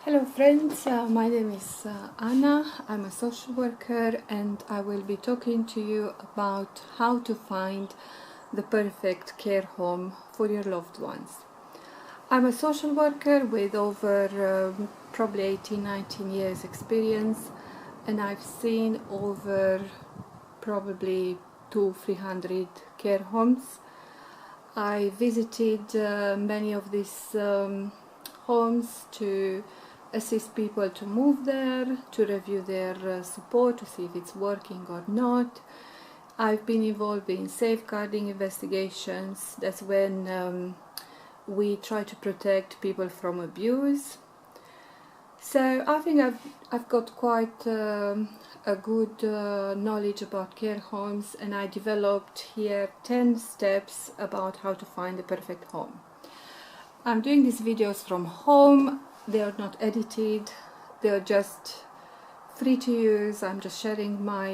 Hello friends, my name is Anna. I'm a social worker and I will be talking to you about how to find the perfect care home for your loved ones. I'm a social worker with over probably 18-19 years experience, and I've seen over probably 200-300 care homes. I visited many of these homes to assist people to move there, to review their support, to see if it's working or not. I've been involved in safeguarding investigations. That's when we try to protect people from abuse. So I think I've got quite a good knowledge about care homes, and I developed here 10 steps about how to find the perfect home. I'm doing these videos from home. They are not edited, they're just free to use. I'm just sharing my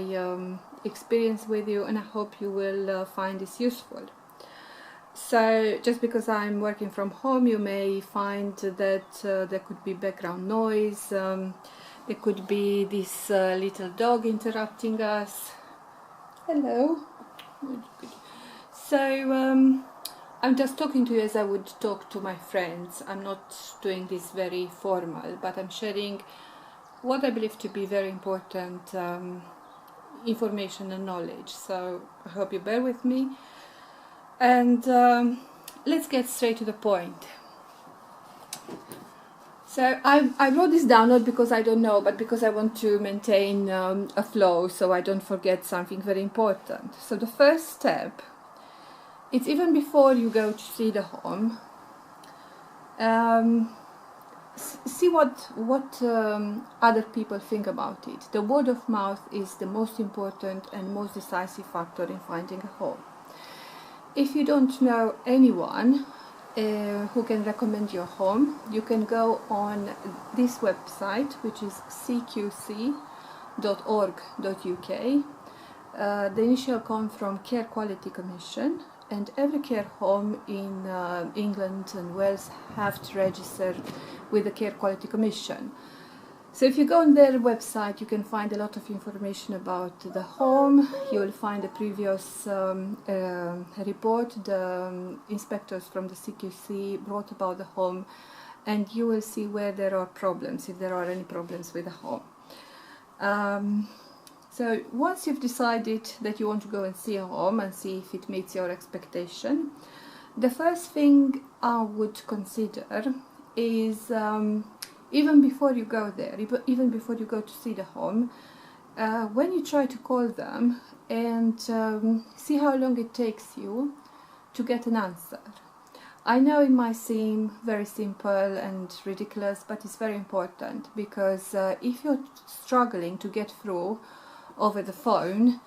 experience with you, and I hope you will find this useful. So just because I'm working from home, you may find that there could be background noise, there could be this little dog interrupting us. Hello. So I'm just talking to you as I would talk to my friends. I'm not doing this very formal, but I'm sharing what I believe to be very important information and knowledge. So I hope you bear with me. And let's get straight to the point. So I wrote this down not because I don't know, but because I want to maintain a flow so I don't forget something very important. So the first step, it's even before you go to see the home. See what other people think about it. The word of mouth is the most important and most decisive factor in finding a home. If you don't know anyone who can recommend your home, you can go on this website, which is cqc.org.uk. The initial comes from Care Quality Commission, and every care home in England and Wales have to register with the Care Quality Commission. So if you go on their website, you can find a lot of information about the home. You will find the previous report the inspectors from the CQC wrote about the home, and you will see where there are problems, if there are any problems with the home. So once you've decided that you want to go and see a home and see if it meets your expectation, the first thing I would consider is even before you go there, even before you go to see the home, when you try to call them and see how long it takes you to get an answer. I know it might seem very simple and ridiculous, but it's very important, because if you're struggling to get through over the phone,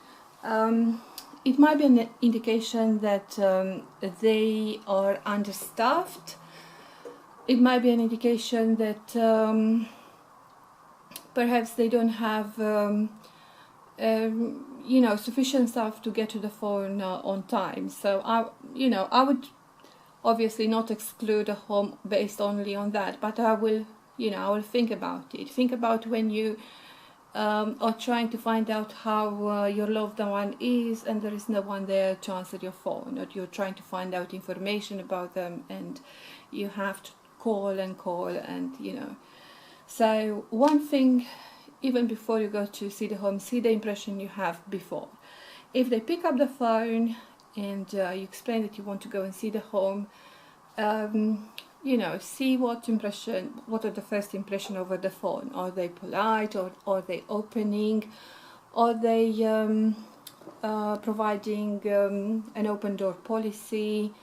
it might be an indication that they are understaffed. It might be an indication that perhaps they don't have sufficient staff to get to the phone on time. So I would obviously not exclude a home based only on that, but I will think about it. Think about when you or trying to find out how your loved one is and there is no one there to answer your phone, or you're trying to find out information about them and you have to call and So one thing, even before you go to see the home, see the impression you have before. If they pick up the phone and you explain that you want to go and see the home, see what are the first impression over the phone. Are they polite, or are they opening? Are they providing an open door policy?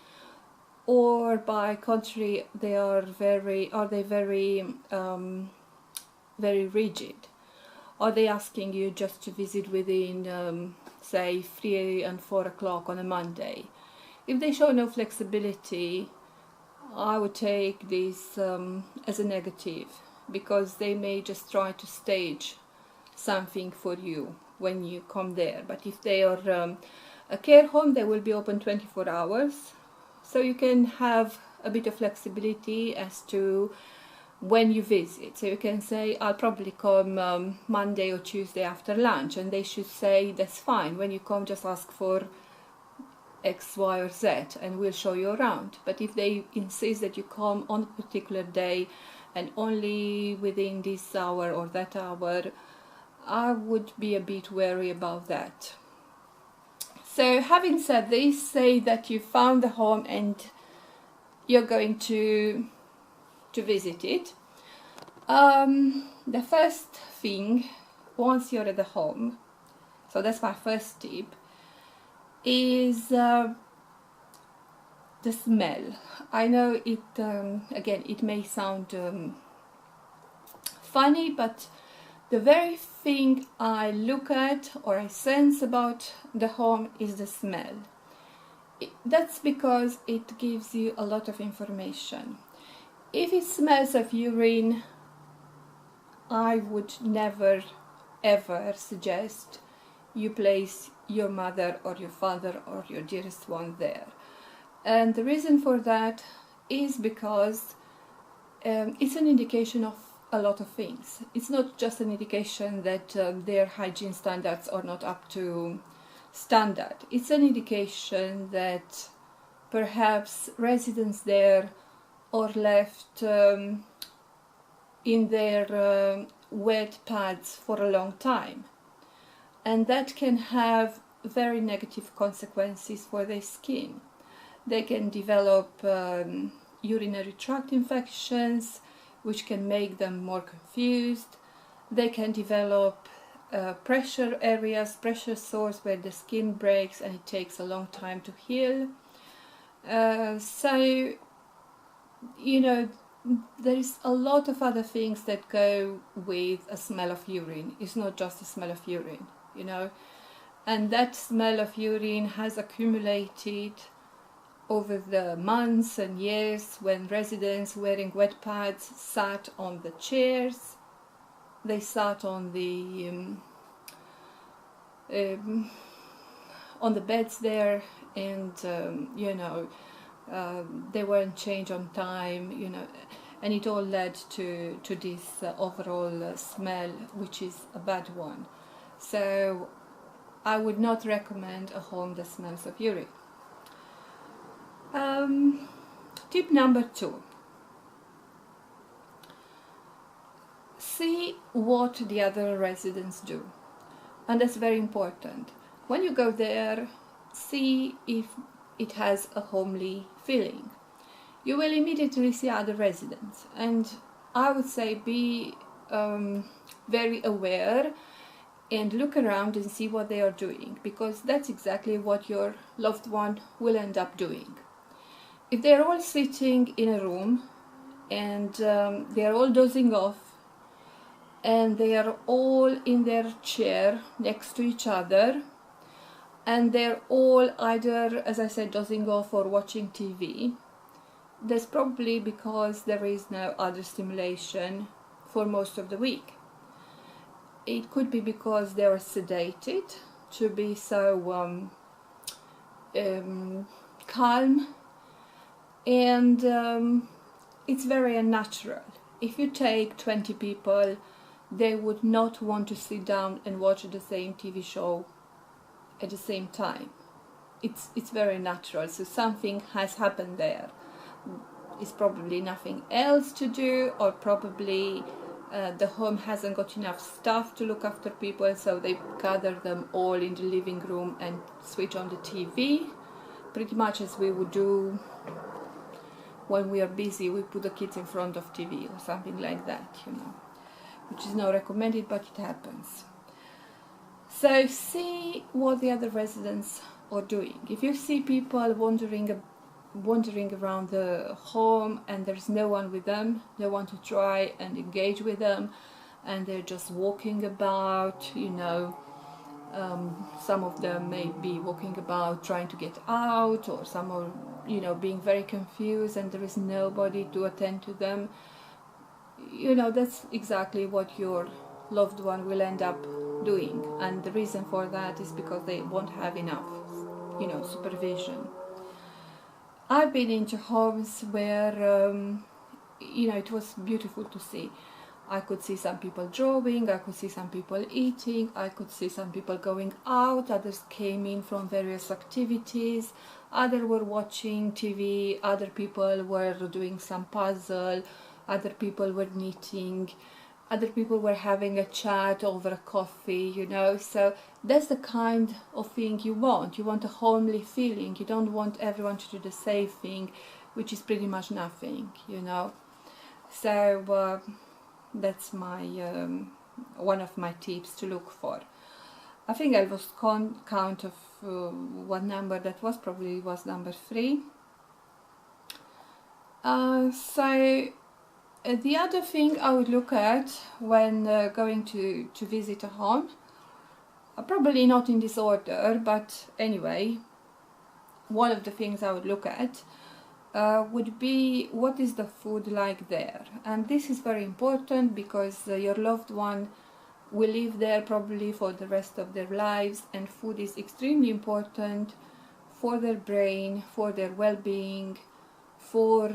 Or by contrary, are they very rigid? Are they asking you just to visit within say 3 and 4 o'clock on a Monday? If they show no flexibility, I would take this as a negative, because they may just try to stage something for you when you come there. But if they are a care home, they will be open 24 hours, so you can have a bit of flexibility as to when you visit. So you can say, I'll probably come Monday or Tuesday after lunch, and they should say, that's fine, when you come just ask for X, Y or Z and we'll show you around. But if they insist that you come on a particular day and only within this hour or that hour, I would be a bit wary about that. So having said this, say that you found the home and you're going to visit it. The first thing, once you're at the home, so that's my first tip, is the smell. I know it, again, it may sound funny, but the very thing I look at or I sense about the home is the smell. That's because it gives you a lot of information. If it smells of urine, I would never ever suggest you place your mother or your father or your dearest one there. And the reason for that is because it's an indication of a lot of things. It's not just an indication that their hygiene standards are not up to standard. It's an indication that perhaps residents there are left in their wet pads for a long time, and that can have very negative consequences for their skin. They can develop urinary tract infections, which can make them more confused. They can develop pressure areas, pressure sores where the skin breaks and it takes a long time to heal. So, you know, there is a lot of other things that go with a smell of urine. It's not just a smell of urine, you know. And that smell of urine has accumulated over the months and years when residents wearing wet pads sat on the chairs, they sat on the beds there, and you know, they weren't changed on time, you know, and it all led to this overall smell, which is a bad one. So I would not recommend a home that smells of urine. Tip number 2. See what the other residents do. And that's very important. When you go there, see if it has a homely feeling. You will immediately see other residents, and I would say be very aware and look around and see what they are doing, because that's exactly what your loved one will end up doing. If they're all sitting in a room and they're all dozing off and they are all in their chair next to each other and they're all either, as I said, dozing off or watching TV, that's probably because there is no other stimulation for most of the week. It could be because they are sedated to be so calm, and it's very unnatural. If you take 20 people, they would not want to sit down and watch the same TV show at the same time. It's very natural, so something has happened there. It's probably nothing else to do, or probably the home hasn't got enough staff to look after people, so they gather them all in the living room and switch on the TV, pretty much as we would do when we are busy. We put the kids in front of TV or something like that, you know, which is not recommended, but it happens. So see what the other residents are doing. If you see people wandering around the home and there's no one with them, they want to try and engage with them, and they're just walking about, you know, some of them may be walking about trying to get out, or some are, you know, being very confused and there is nobody to attend to them. You know, that's exactly what your loved one will end up doing, and the reason for that is because they won't have enough, you know, supervision. I've been into homes where you know, it was beautiful to see. I could see some people drawing, I could see some people eating, I could see some people going out, others came in from various activities, others were watching TV, other people were doing some puzzle, other people were knitting, other people were having a chat over a coffee, you know. So that's the kind of thing you want. You want a homely feeling. You don't want everyone to do the same thing, which is pretty much nothing, you know. So that's my one of my tips to look for. I think I lost count of what number that was. Probably was number 3. The other thing I would look at when going to visit a home, probably not in this order, but anyway, one of the things I would look at would be what is the food like there. And this is very important because your loved one will live there probably for the rest of their lives, and food is extremely important for their brain, for their well-being, for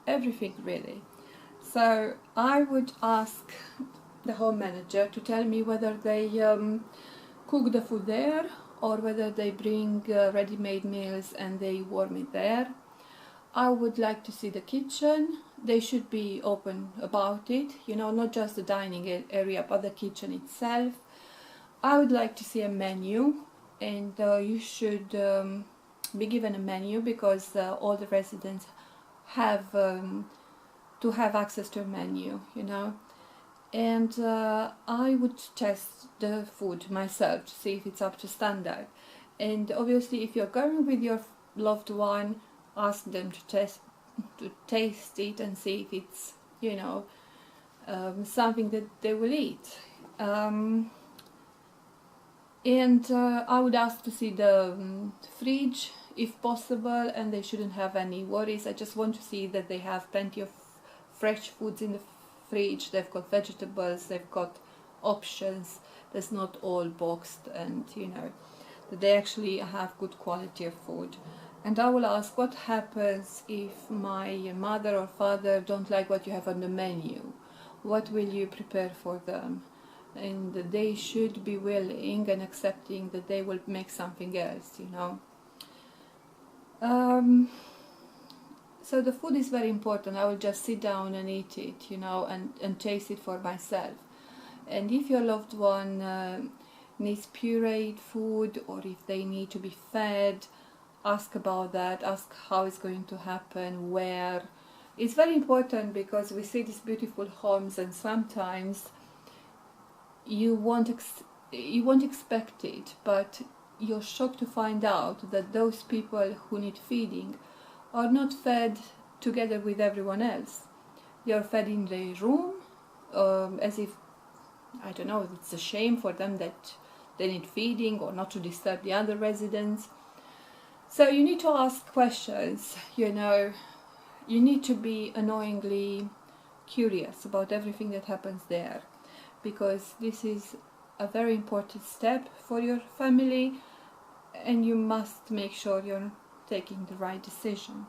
everything really. So I would ask the home manager to tell me whether they cook the food there or whether they bring ready-made meals and they warm it there. I would like to see the kitchen. They should be open about it, you know, not just the dining area but the kitchen itself. I would like to see a menu, and you should be given a menu because all the residents have to have access to a menu, you know. And I would test the food myself to see if it's up to standard. And obviously if you're going with your loved one, ask them to taste it and see if it's, you know, something that they will eat. And I would ask to see the fridge if possible, and they shouldn't have any worries. I just want to see that they have plenty of fresh foods in the fridge. They've got vegetables, they've got options, that's not all boxed, and you know, that they actually have good quality of food. And I will ask, what happens if my mother or father don't like what you have on the menu? What will you prepare for them? And they should be willing and accepting that they will make something else, you know. So the food is very important. I will just sit down and eat it, you know, and taste it for myself. And if your loved one needs pureed food, or if they need to be fed, ask about that, ask how it's going to happen, where. It's very important because we see these beautiful homes, and sometimes you won't expect it, but you're shocked to find out that those people who need feeding are not fed together with everyone else. You're fed in their room, as if, I don't know, it's a shame for them that they need feeding or not to disturb the other residents. So you need to ask questions, you know. You need to be annoyingly curious about everything that happens there, because this is a very important step for your family, and you must make sure you're taking the right decision.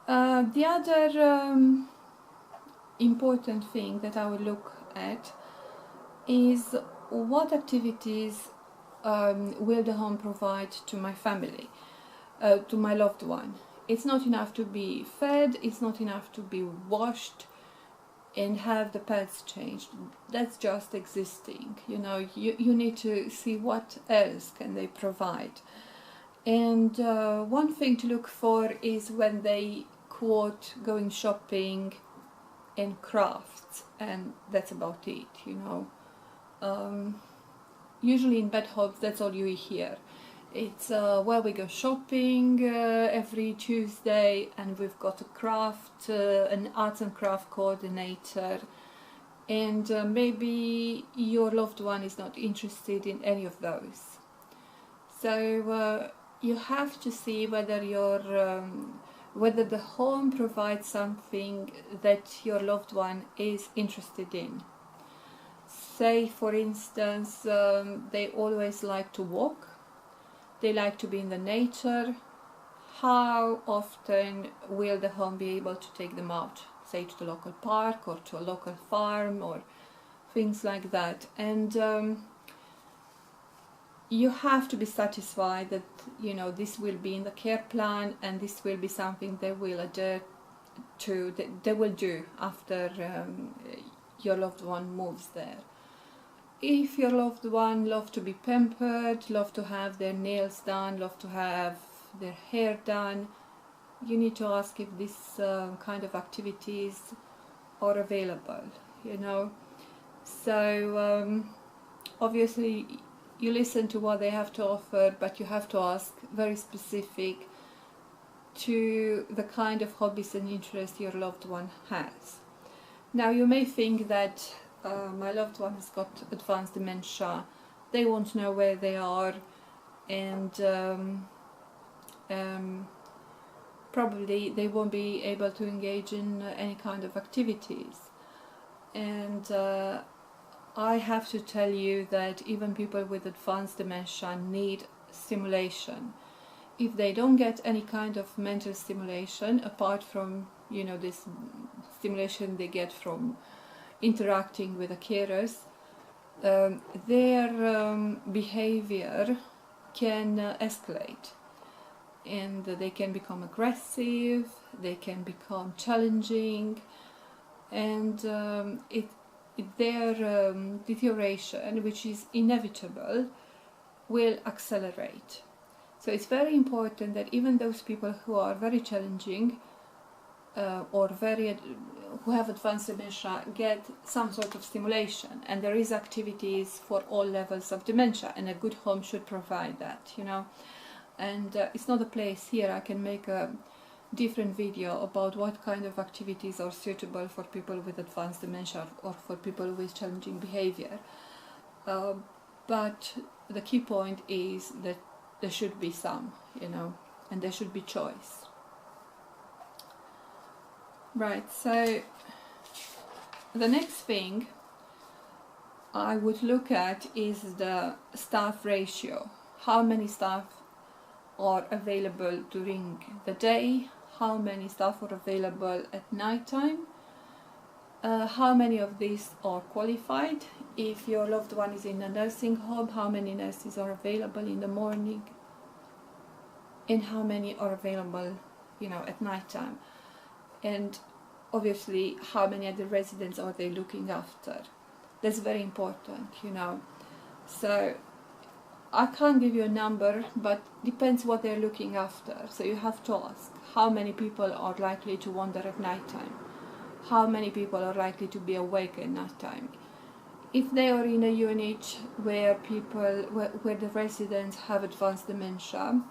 The other important thing that I will look at is what activities will the home provide to my family, to my loved one. It's not enough to be fed, it's not enough to be washed and have the pads changed. That's just existing, you know. You need to see what else can they provide. And one thing to look for is when they quote going shopping and crafts, and that's about it, you know. Usually in bed homes, that's all you hear. It's well, we go shopping every Tuesday, and we've got a craft, an arts and craft coordinator, and maybe your loved one is not interested in any of those. So you have to see whether whether the home provides something that your loved one is interested in. Say, for instance, they always like to walk. They like to be in the nature. how often will the home be able to take them out, say to the local park or to a local farm or things like that. And you have to be satisfied that, you know, this will be in the care plan and this will be something they will adhere to, they will do after your loved one moves there. If your loved one love to be pampered, love to have their nails done, love to have their hair done, you need to ask if these kind of activities are available, you know. So obviously you listen to what they have to offer, but you have to ask very specific to the kind of hobbies and interests your loved one has. Now you may think that my loved one has got advanced dementia, they won't know where they are, and probably they won't be able to engage in any kind of activities. And I have to tell you that even people with advanced dementia need stimulation. If they don't get any kind of mental stimulation apart from, you know, this stimulation they get from interacting with the carers, their behavior can escalate, and they can become aggressive, they can become challenging, and their deterioration, which is inevitable, will accelerate. So it's very important that even those people who are very challenging or who have advanced dementia get some sort of stimulation, and there is activities for all levels of dementia, and a good home should provide that, you know. And it's not a place here. I can make a different video about what kind of activities are suitable for people with advanced dementia or for people with challenging behavior. But the key point is that there should be some, you know, and there should be choice. Right, so the next thing I would look at is the staff ratio. How many staff are available during the day? How many staff are available at night time? How many of these are qualified? If your loved one is in a nursing home, how many nurses are available in the morning? And how many are available, you know, at night time? And obviously, how many of the residents are they looking after? That's very important, you know. So I can't give you a number, but depends what they're looking after. So you have to ask, how many people are likely to wander at night time? How many people are likely to be awake at night time? If they are in a unit where where the residents have advanced dementia,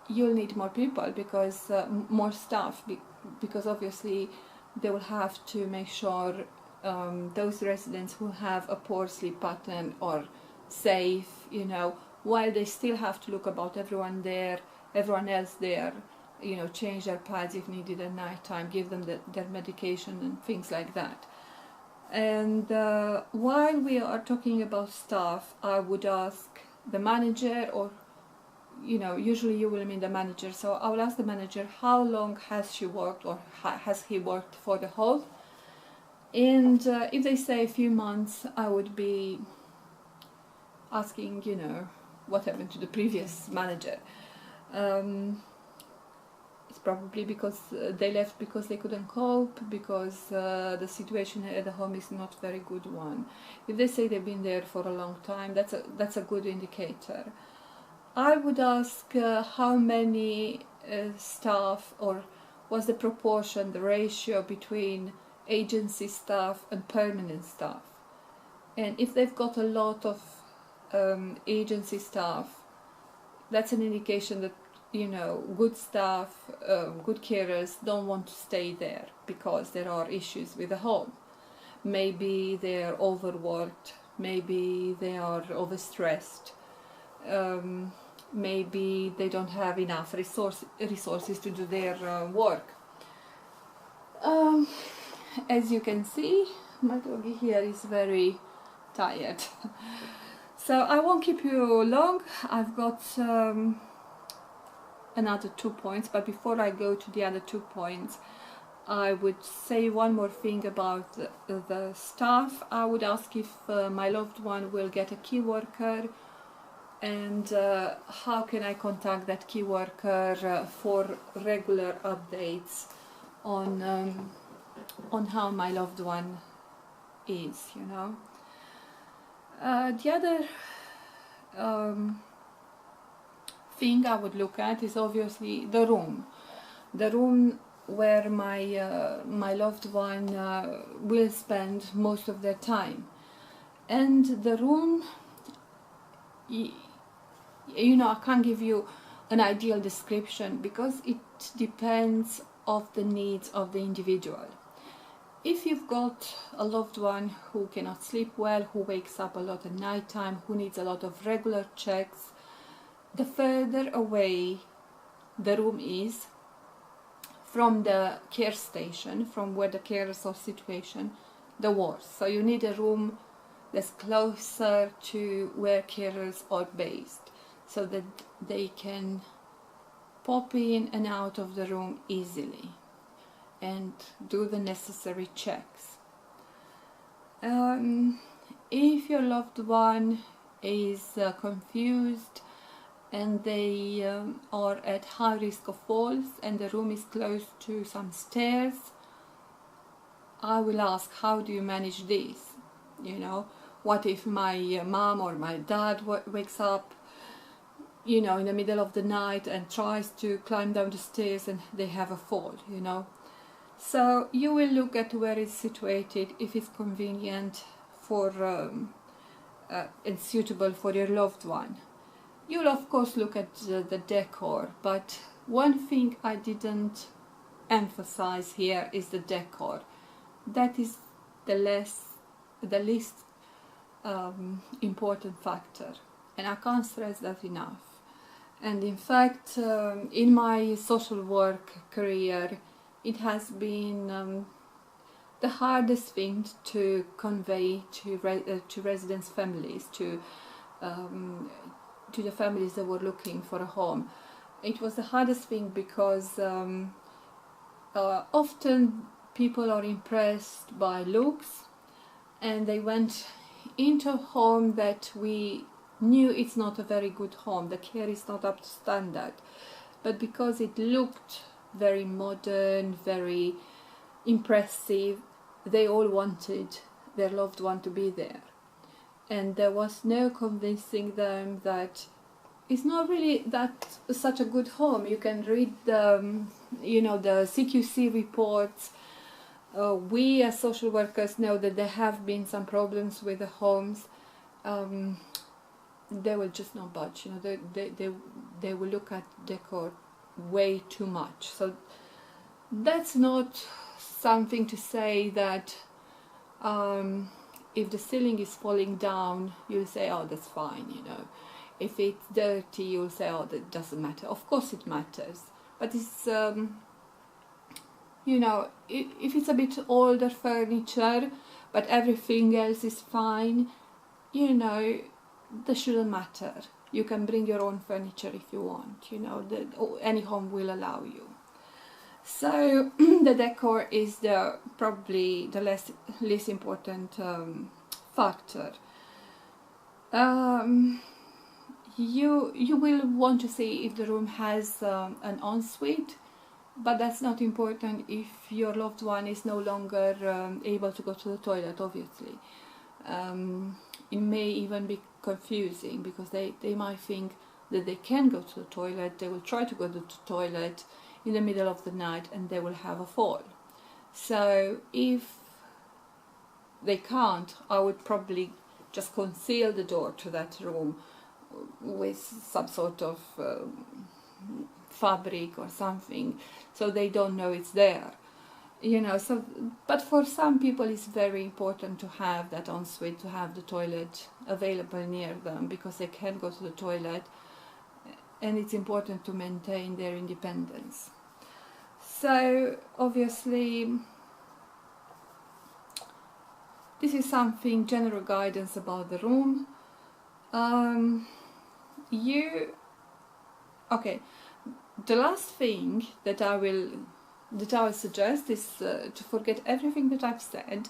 you'll need more people, because more staff, because obviously they will have to make sure those residents who have a poor sleep pattern are safe, you know, while they still have to look about everyone else there, you know, change their pads if needed at night time, give them their medication and things like that. And while we are talking about staff, I would ask the manager, or, you know, usually you will mean the manager, so I will ask the manager, how long has she worked, or has he worked for the home? And if they say a few months, I would be asking, you know, what happened to the previous manager. It's probably because they left because they couldn't cope, because the situation at the home is not a very good one. If they say they've been there for a long time, that's a good indicator. I would ask how many staff, or what's the proportion, the ratio between agency staff and permanent staff. And if they've got a lot of agency staff, that's an indication that, you know, good staff, good carers don't want to stay there because there are issues with the home. Maybe they're overworked, maybe they are overstressed, maybe they don't have enough resources to do their work. As you can see, my doggy here is very tired. So I won't keep you long. I've got another 2 points, but before I go to the other 2 points, I would say one more thing about the staff. I would ask if my loved one will get a key worker, and how can I contact that key worker for regular updates on how my loved one is, you know. The other thing I would look at is obviously the room where my loved one will spend most of their time. And the room, you know, I can't give you an ideal description because it depends of the needs of the individual. If you've got a loved one who cannot sleep well, who wakes up a lot at night time, who needs a lot of regular checks, the further away the room is from the care station, from where the carers are situated, the worse. So you need a room that's closer to where carers are based, so that they can pop in and out of the room easily and do the necessary checks. If your loved one is confused and they are at high risk of falls and the room is close to some stairs, I will ask, how do you manage this? You know, what if my mom or my dad wakes up, you know, in the middle of the night and tries to climb down the stairs and they have a fall, you know? So you will look at where it's situated, if it's convenient for and suitable for your loved one. You'll of course look at the decor, but one thing I didn't emphasize here is the decor. That is the least important factor, and I can't stress that enough. And in fact, in my social work career, it has been the hardest thing to convey to residents' families, to the families that were looking for a home. It was the hardest thing because often people are impressed by looks, and they went into a home that we knew it's not a very good home, the care is not up to standard, but because it looked very modern, very impressive, they all wanted their loved one to be there. And there was no convincing them that it's not really that such a good home. You can read the, you know, the CQC reports. We as social workers know that there have been some problems with the homes. They will just not budge. You know, they will look at decor way too much. So that's not something to say that if the ceiling is falling down, you'll say, oh, that's fine, you know. If it's dirty, you'll say, oh, that doesn't matter. Of course it matters, but it's you know, if it's a bit older furniture but everything else is fine, you know, that shouldn't matter. You can bring your own furniture if you want, you know, any home will allow you. So the decor is probably the least important factor. You will want to see if the room has an ensuite, but that's not important if your loved one is no longer able to go to the toilet, obviously. It may even be confusing because they might think that they can go to the toilet, they will try to go to the toilet in the middle of the night and they will have a fall. So if they can't, I would probably just conceal the door to that room with some sort of fabric or something, so they don't know it's there, you know. So, but for some people it's very important to have that ensuite, to have the toilet available near them, because they can go to the toilet, and it's important to maintain their independence. So obviously this is something, general guidance about the room. The last thing that I will suggest is to forget everything that I've said.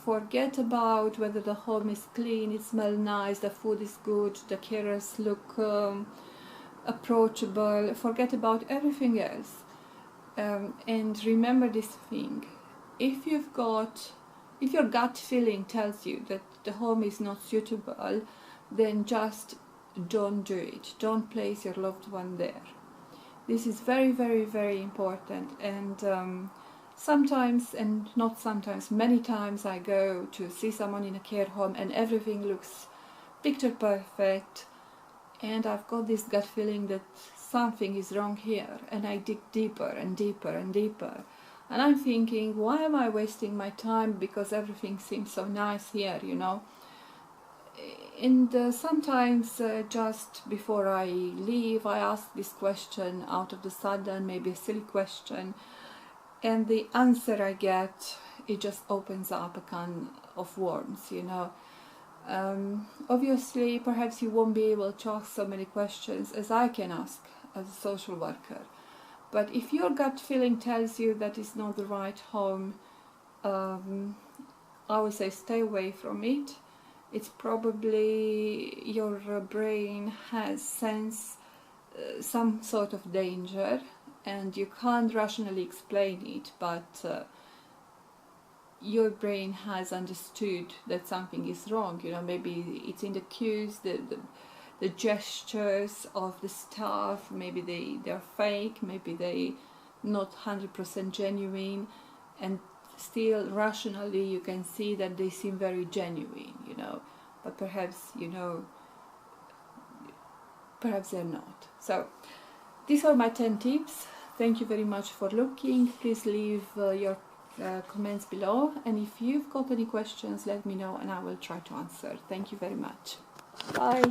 Forget about whether the home is clean, it smells nice, the food is good, the carers look approachable. Forget about everything else, and remember this thing: if your gut feeling tells you that the home is not suitable, then just don't do it. Don't place your loved one there. This is very, very, very important. And sometimes, and not sometimes, many times I go to see someone in a care home and everything looks picture perfect, and I've got this gut feeling that something is wrong here, and I dig deeper and deeper and deeper, and I'm thinking, why am I wasting my time, because everything seems so nice here, you know. And sometimes just before I leave, I ask this question out of the sudden, maybe a silly question, and the answer I get, it just opens up a can of worms, you know. Obviously, perhaps you won't be able to ask so many questions as I can ask as a social worker, but if your gut feeling tells you that it's not the right home, I would say stay away from it. It's probably your brain has sensed some sort of danger, and you can't rationally explain it, but your brain has understood that something is wrong. You know, maybe it's in the cues, the gestures of the staff, maybe they're fake, maybe they not 100% genuine, and still rationally you can see that they seem very genuine, you know, but perhaps, you know, perhaps they're not. So these are my 10 tips. Thank you very much for looking. Please leave your comments below, and if you've got any questions, let me know and I will try to answer. Thank you very much. Bye.